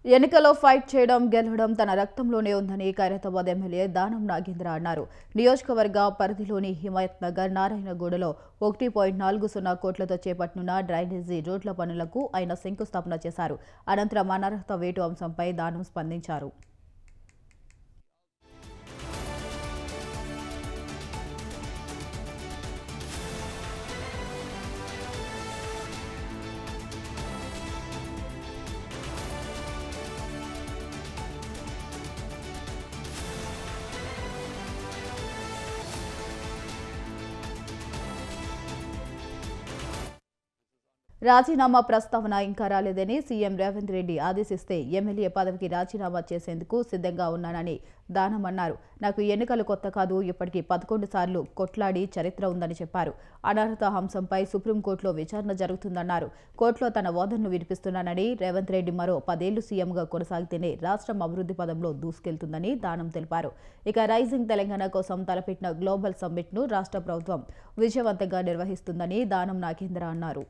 ఎన్నికల్లో ఫైట్ చేయడం, గెలవడం తన రక్తంలోనే ఉందని ఖైరతాబాద్ ఎమ్మెల్యే దానం నాగేంద్ర అన్నారు. నియోజకవర్గ పరిధిలోని హిమాయత్ నగర్, నారాయణగూడలో 1.40 కోట్లతో చేపట్టనున్న డ్రైనేజీ రోడ్ల పనులకు ఆయన శంకుస్థాపన చేశారు. అనంతరం అనర్హత వేటు అంశంపై దానం స్పందించారు. రాజీనామా ప్రస్తావన ఇంకా రాలేదని సీఎం రేవంత్ రెడ్డి ఆదేశిస్తే ఎమ్మెల్యే పదవికి రాజీనామా చేసేందుకు సిద్ధంగా ఉన్నానని దానం అన్నారు. నాకు ఎన్నికలు కొత్త కాదు, ఇప్పటికీ 11 సార్లు కొట్లాడి చరిత్ర ఉందని చెప్పారు. అనర్హత అంశంపై సుప్రీంకోర్టులో విచారణ జరుగుతుందన్నారు. కోర్టులో తన వాదనను వినిపిస్తున్నానని, రేవంత్ రెడ్డి మరో 10 ఏళ్లు సీఎంగా కొనసాగితేనే రాష్ట్రం అభివృద్ధి పదంలో దూసుకెళ్తుందని దానం తెలిపారు. ఇక రైజింగ్ తెలంగాణ కోసం తలపెట్టిన గ్లోబల్ సమ్మిట్ను రాష్ట్ర ప్రభుత్వం విజయవంతంగా నిర్వహిస్తుందని దానం నాగేంద్ర అన్నారు.